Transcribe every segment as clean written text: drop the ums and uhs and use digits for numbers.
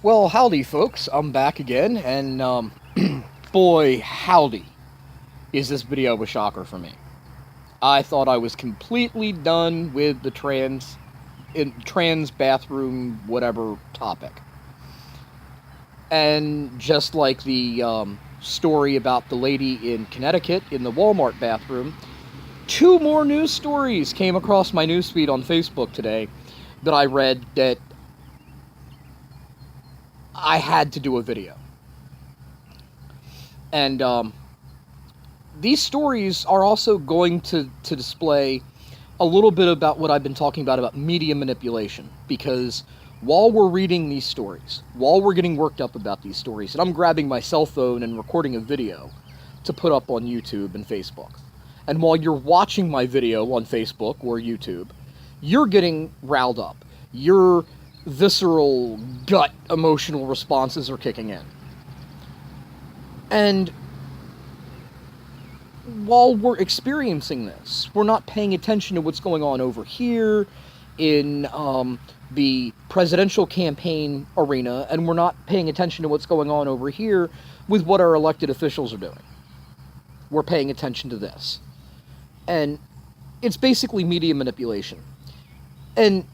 Well, howdy, folks. I'm back again, and boy, howdy, is this video a shocker for me. I thought I was completely done with the trans bathroom whatever topic, and just like the story about the lady in Connecticut in the Walmart bathroom, two more news stories came across my newsfeed on Facebook today that I read that I had to do a video. And these stories are also going to display a little bit about what I've been talking about media manipulation. Because while we're reading these stories, while we're getting worked up about these stories, and I'm grabbing my cell phone and recording a video to put up on YouTube and Facebook. And while you're watching my video on Facebook or YouTube, you're getting riled up. Your visceral, gut, emotional responses are kicking in. And while we're experiencing this, we're not paying attention to what's going on over here in the presidential campaign arena, and we're not paying attention to what's going on over here with what our elected officials are doing. We're paying attention to this. And it's basically media manipulation. And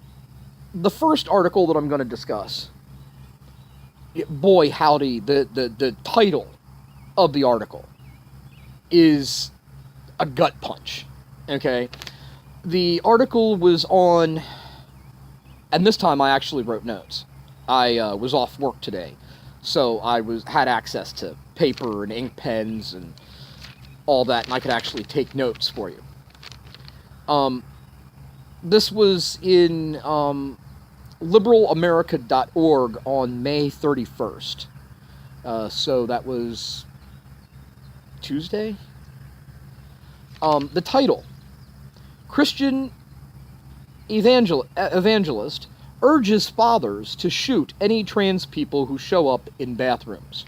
the first article that I'm going to discuss, boy howdy, the title of the article is a gut punch, okay? The article was on, and this time I actually wrote notes. I was off work today, so I had access to paper and ink pens and all that, and I could actually take notes for you. This was in liberalamerica.org on May 31st. So that was Tuesday? The title, Christian Evangelist urges fathers to shoot any trans people who show up in bathrooms.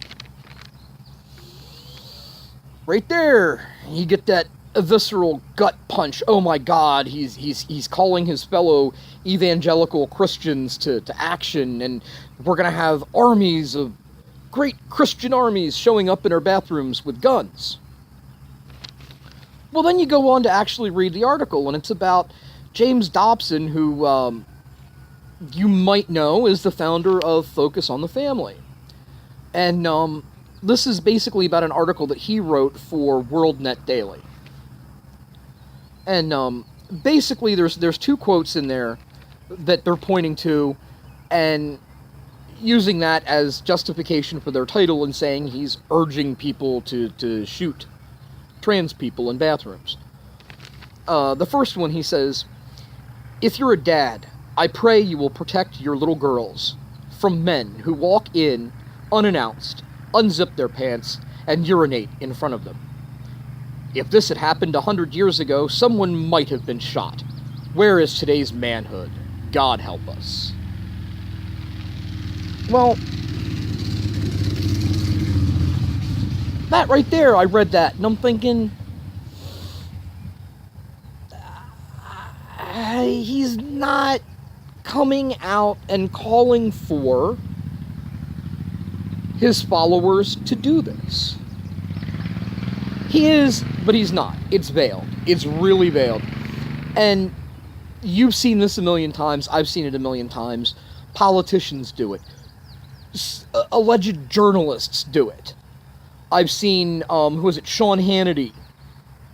Right there, you get that visceral gut punch. Oh my God, he's calling his fellow evangelical Christians to action, and we're gonna have armies of great Christian armies showing up in our bathrooms with guns. Well, then you go on to actually read the article, and it's about James Dobson, who you might know is the founder of Focus on the Family. And this is basically about an article that he wrote for WorldNet Daily. And basically there's two quotes in there that they're pointing to and using that as justification for their title and saying he's urging people to shoot trans people in bathrooms. The first one, he says, "If you're a dad, I pray you will protect your little girls from men who walk in unannounced, unzip their pants, and urinate in front of them. If this had happened 100 years ago, someone might have been shot. Where is today's manhood? God help us." Well, that right there, I read that, and I'm thinking, he's not coming out and calling for his followers to do this. He is, but he's not. It's veiled. It's really veiled. And you've seen this a million times. I've seen it a million times. Politicians do it. Alleged journalists do it. I've seen, who was it, Sean Hannity.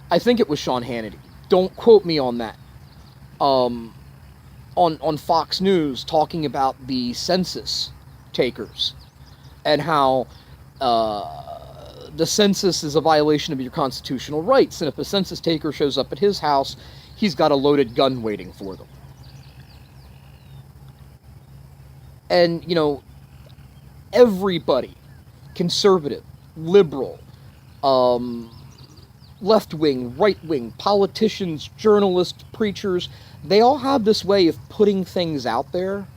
I think it was Sean Hannity. Don't quote me on that. On Fox News, talking about the census takers and how the census is a violation of your constitutional rights, and if a census taker shows up at his house, he's got a loaded gun waiting for them. And, you know, everybody, conservative, liberal, left-wing, right-wing, politicians, journalists, preachers, they all have this way of putting things out there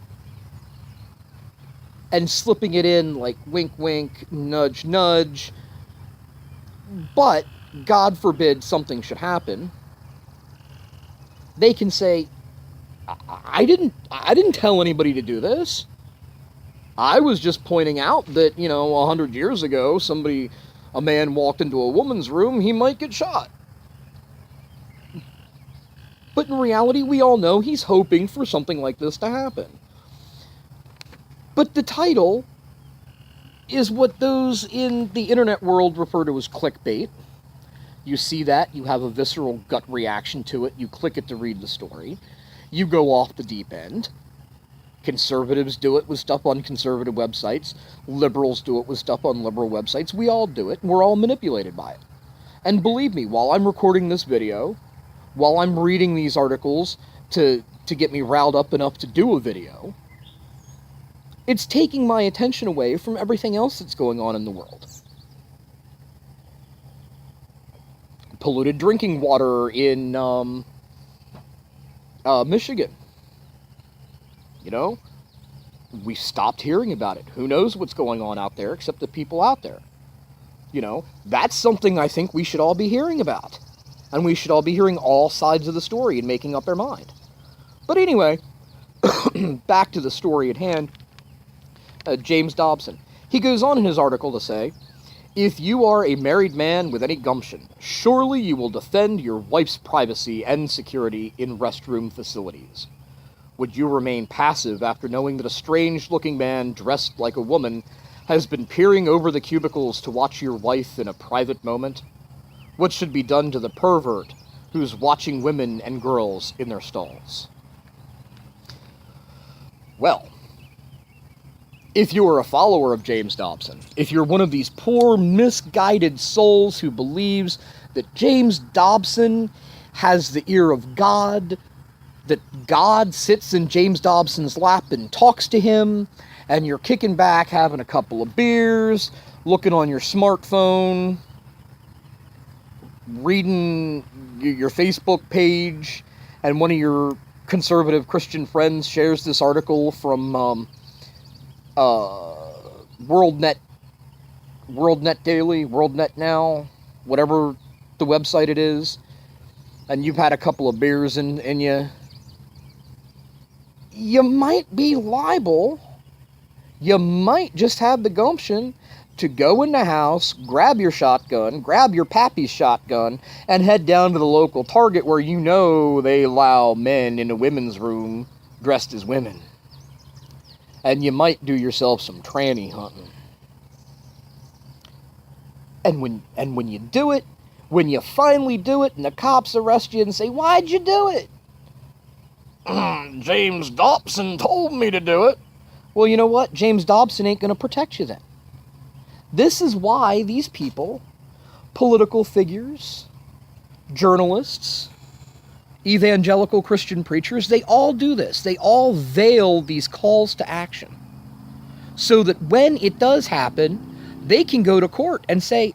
and slipping it in like wink, wink, nudge, nudge. But, God forbid something should happen, they can say, I didn't tell anybody to do this. I was just pointing out that, 100 years ago, a man walked into a woman's room, he might get shot. But in reality, we all know he's hoping for something like this to happen. But the title is what those in the internet world refer to as clickbait. You see that, you have a visceral gut reaction to it, you click it to read the story, you go off the deep end. Conservatives do it with stuff on conservative websites. Liberals do it with stuff on liberal websites. We all do it, and we're all manipulated by it. And believe me, while I'm recording this video, while I'm reading these articles to get me riled up enough to do a video, it's taking my attention away from everything else that's going on in the world. Polluted drinking water in Michigan. We stopped hearing about it. Who knows what's going on out there except the people out there? That's something I think we should all be hearing about. And we should all be hearing all sides of the story and making up our mind. But anyway, back to the story at hand. James Dobson. He goes on in his article to say, if you are a married man with any gumption, surely you will defend your wife's privacy and security in restroom facilities. Would you remain passive after knowing that a strange-looking man dressed like a woman has been peering over the cubicles to watch your wife in a private moment? What should be done to the pervert who's watching women and girls in their stalls? Well, if you are a follower of James Dobson, if you're one of these poor, misguided souls who believes that James Dobson has the ear of God, that God sits in James Dobson's lap and talks to him, and you're kicking back, having a couple of beers, looking on your smartphone, reading your Facebook page, and one of your conservative Christian friends shares this article from WorldNet Daily, WorldNet Now, whatever the website it is, and you've had a couple of beers in you, you might be liable, you might just have the gumption to go in the house, grab your shotgun, grab your pappy's shotgun, and head down to the local Target where you know they allow men in a women's room dressed as women. And you might do yourself some tranny hunting. And when you do it, when you finally do it and the cops arrest you and say, why'd you do it? James Dobson told me to do it. Well, you know what? James Dobson ain't going to protect you then. This is why these people, political figures, journalists, evangelical Christian preachers, they all do this. They all veil these calls to action so that when it does happen, they can go to court and say,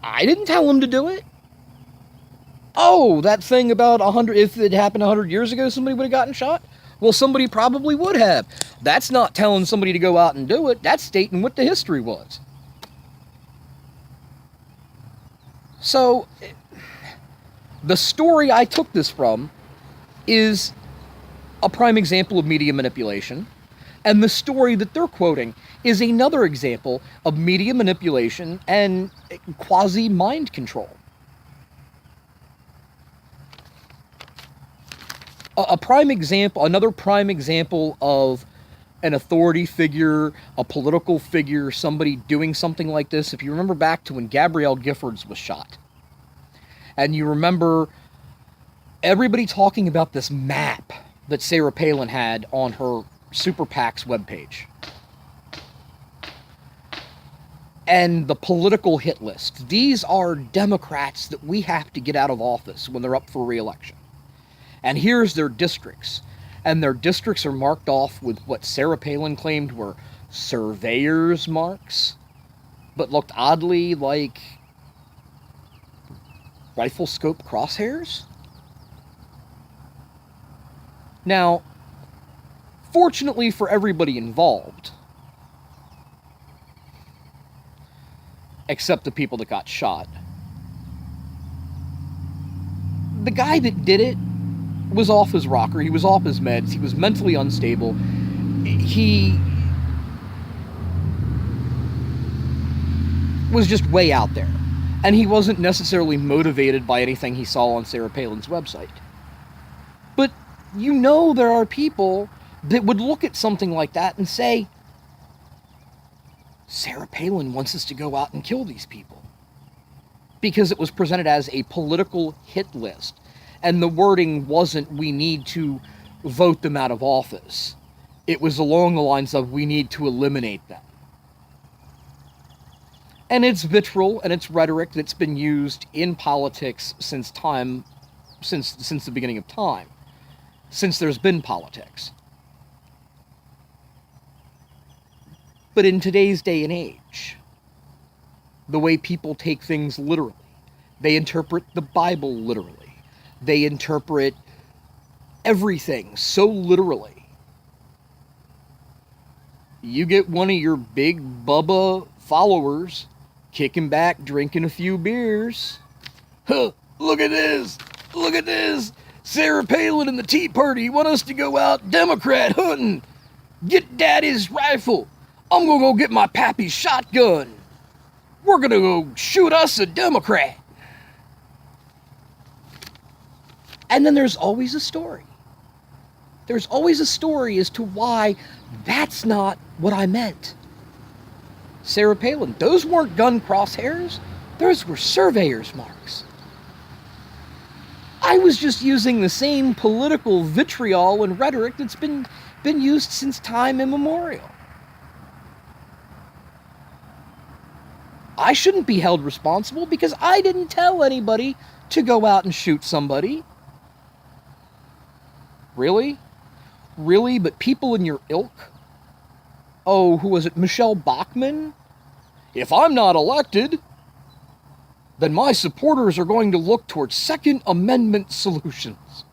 I didn't tell him to do it. Oh, that thing about if it happened 100 years ago, somebody would have gotten shot? Well, somebody probably would have. That's not telling somebody to go out and do it. That's stating what the history was. So, the story I took this from is a prime example of media manipulation, and the story that they're quoting is another example of media manipulation and quasi-mind control. Another prime example of an authority figure, a political figure, somebody doing something like this. If you remember back to when Gabrielle Giffords was shot, and you remember everybody talking about this map that Sarah Palin had on her Super PAC's webpage, and the political hit list. These are Democrats that we have to get out of office when they're up for re-election. And here's their districts. And their districts are marked off with what Sarah Palin claimed were surveyor's marks, but looked oddly like rifle scope crosshairs. Now, fortunately for everybody involved, except the people that got shot, the guy that did it was off his rocker, he was off his meds, he was mentally unstable, he was just way out there. And he wasn't necessarily motivated by anything he saw on Sarah Palin's website. But you know there are people that would look at something like that and say, Sarah Palin wants us to go out and kill these people. Because it was presented as a political hit list. And the wording wasn't, we need to vote them out of office. It was along the lines of, we need to eliminate them. And it's vitriol and it's rhetoric that's been used in politics since the beginning of time. Since there's been politics. But in today's day and age, the way people take things literally, they interpret the Bible literally, they interpret everything so literally. You get one of your big Bubba followers kicking back, drinking a few beers. Huh, look at this! Look at this! Sarah Palin and the Tea Party want us to go out Democrat hunting! Get Daddy's rifle! I'm gonna go get my pappy's shotgun! We're gonna go shoot us a Democrat! And then there's always a story. There's always a story as to why that's not what I meant. Sarah Palin, those weren't gun crosshairs. Those were surveyor's marks. I was just using the same political vitriol and rhetoric that's been used since time immemorial. I shouldn't be held responsible because I didn't tell anybody to go out and shoot somebody. Really? Really? But people in your ilk? Oh, who was it? Michelle Bachmann? If I'm not elected, then my supporters are going to look towards Second Amendment solutions.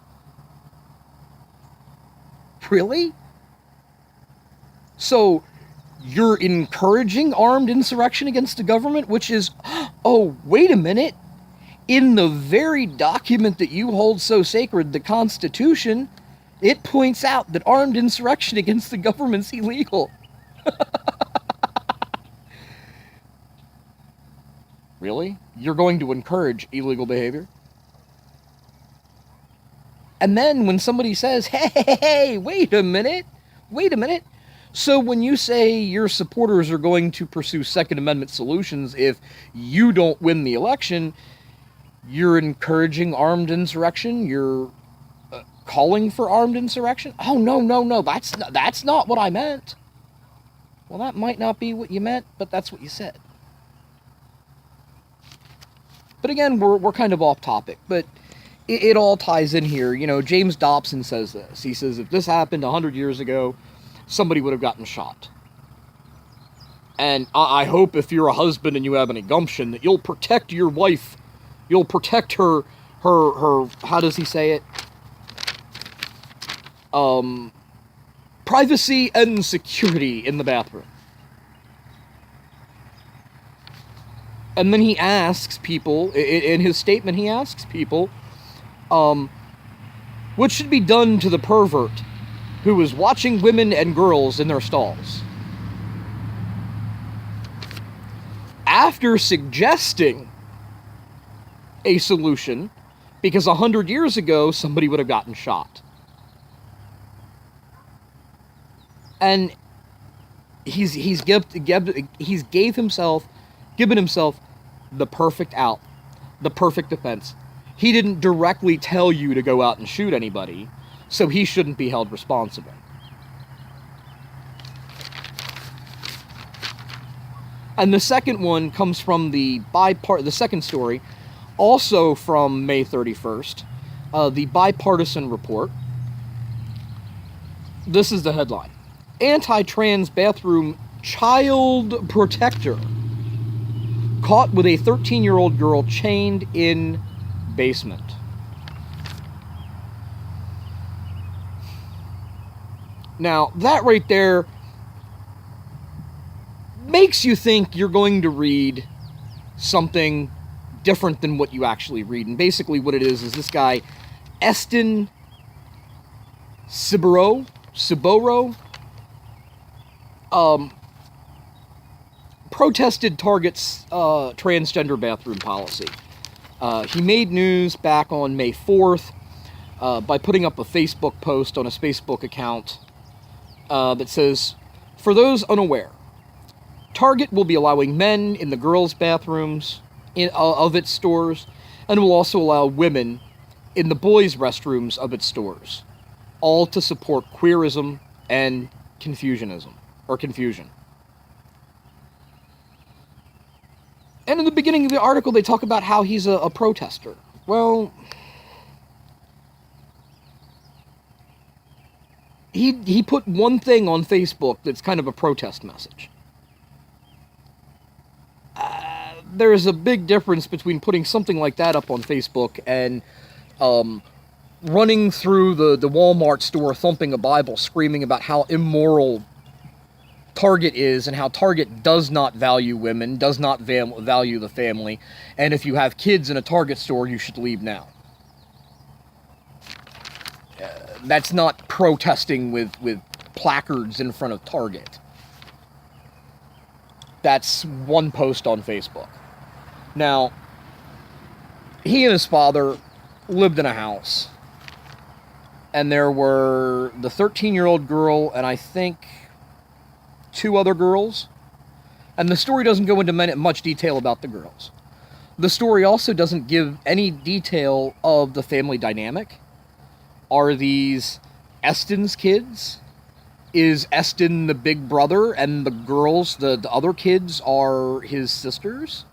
Really? So, you're encouraging armed insurrection against the government, which is, oh, wait a minute. In the very document that you hold so sacred, the Constitution, it points out that armed insurrection against the government's illegal. Really? You're going to encourage illegal behavior? And then when somebody says, hey, wait a minute. So when you say your supporters are going to pursue Second Amendment solutions if you don't win the election, you're encouraging armed insurrection? You're calling for armed insurrection? Oh, no, that's not what I meant. Well, that might not be what you meant, but that's what you said. But again, we're kind of off topic, but it all ties in here. You know, James Dobson says this. He says, if this happened 100 years ago, somebody would have gotten shot. And I hope if you're a husband and you have any gumption, that you'll protect your wife. You'll protect her, how does he say it? Privacy and security in the bathroom. And then he asks people, in his statement, he asks people, what should be done to the pervert who is watching women and girls in their stalls? After suggesting a solution, because 100 years ago, somebody would have gotten shot. And he's given himself the perfect out, the perfect defense. He didn't directly tell you to go out and shoot anybody, so he shouldn't be held responsible. And the second one comes from the second story, also from May 31st, the Bipartisan Report. This is the headline. Anti-trans bathroom child protector caught with a 13-year-old girl chained in basement. Now, that right there makes you think you're going to read something different than what you actually read. And basically what it is this guy, Eston Ciborro, protested Target's transgender bathroom policy. He made news back on May 4th by putting up a Facebook post on his Facebook account that says, "For those unaware, Target will be allowing men in the girls' bathrooms of its stores, and will also allow women in the boys' restrooms of its stores, all to support queerism and confusion." And in the beginning of the article, they talk about how he's a protester. Well, he put one thing on Facebook that's kind of a protest message. There's a big difference between putting something like that up on Facebook and running through the Walmart store thumping a Bible, screaming about how immoral Target is and how Target does not value women, does not value the family, and if you have kids in a Target store, you should leave now. That's not protesting with placards in front of Target. That's one post on Facebook. Now, he and his father lived in a house, and there were the 13-year-old girl and I think 2 other girls, and the story doesn't go into much detail about the girls. The story also doesn't give any detail of the family dynamic. Are these Eston's kids? Is Eston the big brother and the girls, the other kids, are his sisters?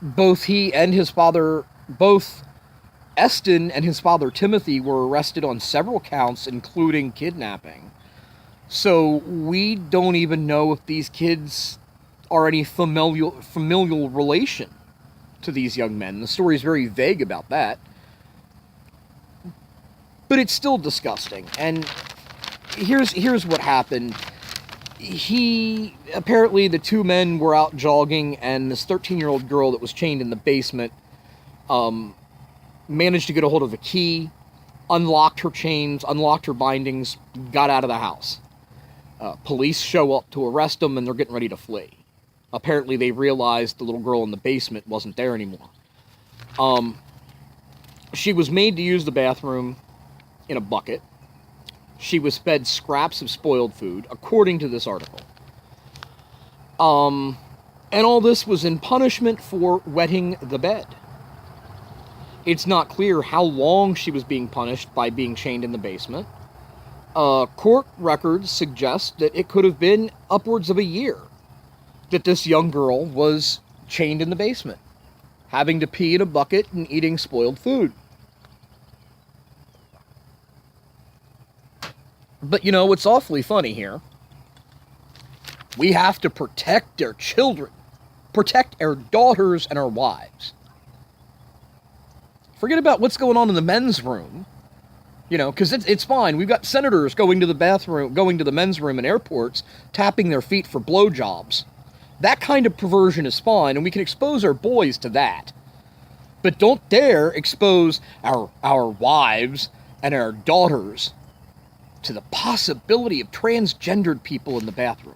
Both he and his father, both Eston and his father Timothy, were arrested on several counts, including kidnapping. So we don't even know if these kids are any familial relation to these young men. The story is very vague about that. But it's still disgusting. And here's what happened. Apparently the 2 men were out jogging, and this 13-year-old girl that was chained in the basement managed to get a hold of a key, unlocked her chains, unlocked her bindings, got out of the house. Police show up to arrest them, and they're getting ready to flee. Apparently they realized the little girl in the basement wasn't there anymore. She was made to use the bathroom in a bucket. She was fed scraps of spoiled food, according to this article. And all this was in punishment for wetting the bed. It's not clear how long she was being punished by being chained in the basement. Court records suggest that it could have been upwards of a year that this young girl was chained in the basement, having to pee in a bucket and eating spoiled food. But you know what's awfully funny here? We have to protect our children, protect our daughters and our wives. Forget about what's going on in the men's room. You know, because it's fine. We've got senators going to the men's room in airports, tapping their feet for blowjobs. That kind of perversion is fine, and we can expose our boys to that. But don't dare expose our wives and our daughters to the possibility of transgendered people in the bathroom.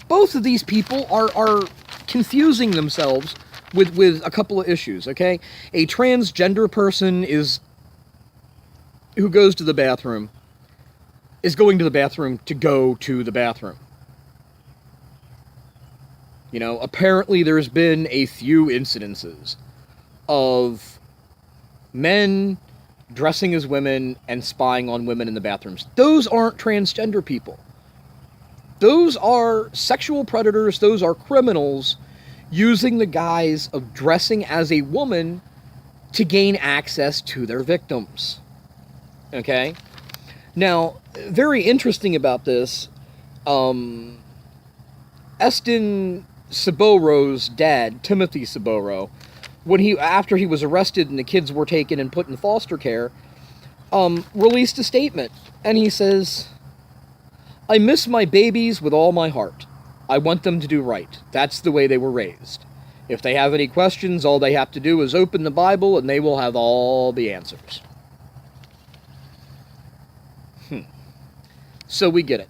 Both of these people are confusing themselves with a couple of issues, okay? A transgender person who goes to the bathroom is going to the bathroom to go to the bathroom. You know, apparently there's been a few incidences of men dressing as women and spying on women in the bathrooms. Those aren't transgender people. Those are sexual predators. Those are criminals using the guise of dressing as a woman to gain access to their victims. Okay? Now, very interesting about this, Eston Saboro's dad, Timothy Saboro, after he was arrested and the kids were taken and put in foster care, released a statement. And he says, "I miss my babies with all my heart. I want them to do right. That's the way they were raised. If they have any questions, all they have to do is open the Bible and they will have all the answers." So we get it.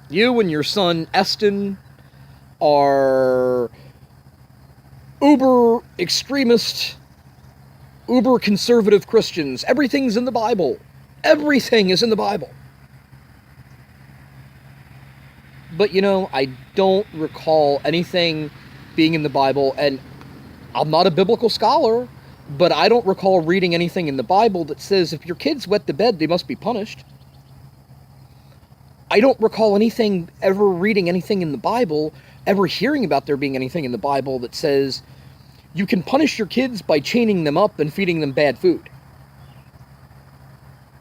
You and your son, Eston, are uber extremist, uber conservative Christians. Everything's in the Bible. Everything is in the Bible. But I don't recall anything being in the Bible, and I'm not a biblical scholar, but I don't recall reading anything in the Bible that says if your kids wet the bed, they must be punished. I don't recall ever reading anything in the Bible, ever hearing about there being anything in the Bible that says you can punish your kids by chaining them up and feeding them bad food.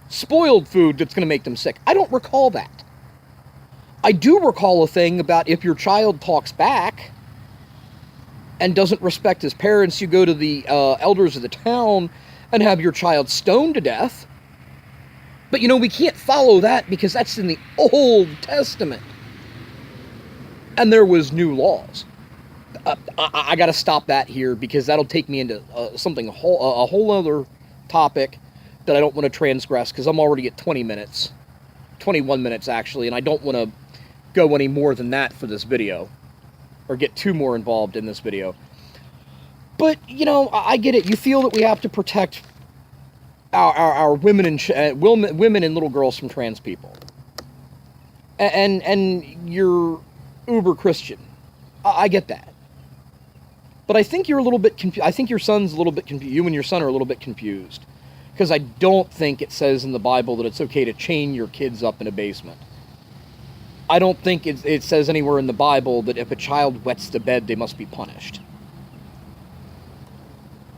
Spoiled food that's going to make them sick. I don't recall that. I do recall a thing about if your child talks back and doesn't respect his parents, you go to the elders of the town and have your child stoned to death. But we can't follow that because that's in the Old Testament. And there was new laws. I got to stop that here because that'll take me into a whole other topic that I don't want to transgress because I'm already at 20 minutes. 21 minutes actually, and I don't want to go any more than that for this video. Or get too more involved in this video. But, I get it. You feel that we have to protect our women and women and little girls from trans people, and you're uber Christian. I get that, but I think you're a little bit confused. I think your son's a little bit confused. You and your son are a little bit confused because I don't think it says in the Bible that it's okay to chain your kids up in a basement. I don't think it says anywhere in the Bible that if a child wets the bed, they must be punished.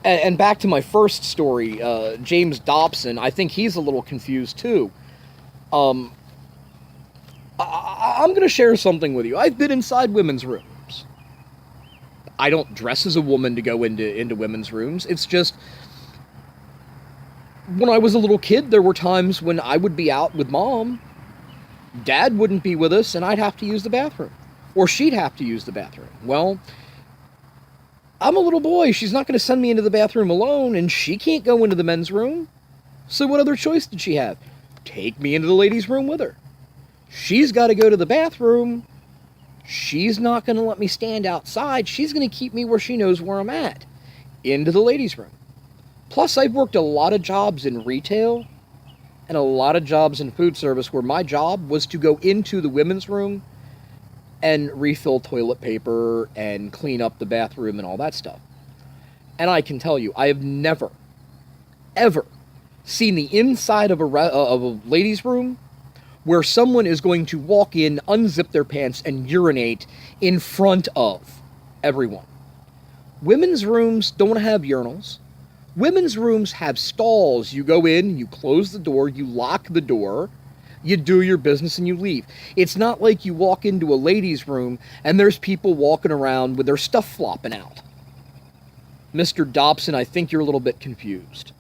And back to my first story, James Dobson, I think he's a little confused too. I'm going to share something with you. I've been inside women's rooms. I don't dress as a woman to go into women's rooms. It's just, when I was a little kid, there were times when I would be out with Mom. Dad wouldn't be with us, and I'd have to use the bathroom. Or she'd have to use the bathroom. Well, I'm a little boy. She's not going to send me into the bathroom alone, and she can't go into the men's room. So what other choice did she have? Take me into the ladies' room with her. She's got to go to the bathroom. She's not going to let me stand outside. She's going to keep me where she knows where I'm at. Into the ladies' room. Plus, I've worked a lot of jobs in retail and a lot of jobs in food service where my job was to go into the women's room and refill toilet paper and clean up the bathroom and all that stuff. And I can tell you, I have never, ever seen the inside of a ladies' room where someone is going to walk in, unzip their pants, and urinate in front of everyone. Women's rooms don't have urinals. Women's rooms have stalls. You go in, you close the door, you lock the door, you do your business, and you leave. It's not like you walk into a ladies' room and there's people walking around with their stuff flopping out. Mr. Dobson, I think you're a little bit confused.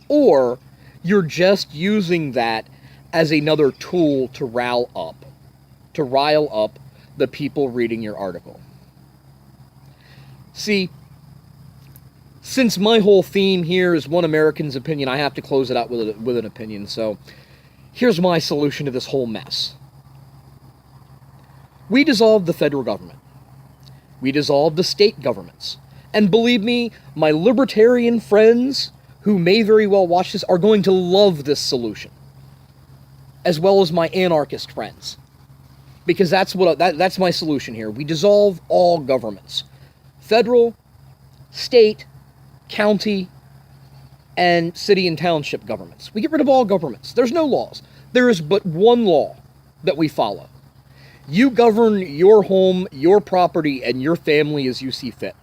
Or you're just using that as another tool to rile up the people reading your article. See, since my whole theme here is one American's opinion, I have to close it out with an opinion. So here's my solution to this whole mess. We dissolved the federal government. We dissolved the state governments. And believe me, my libertarian friends who may very well watch this are going to love this solution, as well as my anarchist friends, because that's my solution here. We dissolve all governments: federal, state, county, and city and township governments. We get rid of all governments. There's no laws. There is but one law that we follow. You govern your home, your property, and your family as you see fit.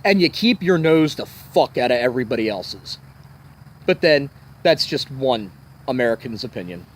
And you keep your nose the fuck out of everybody else's. But then, that's just one American's opinion.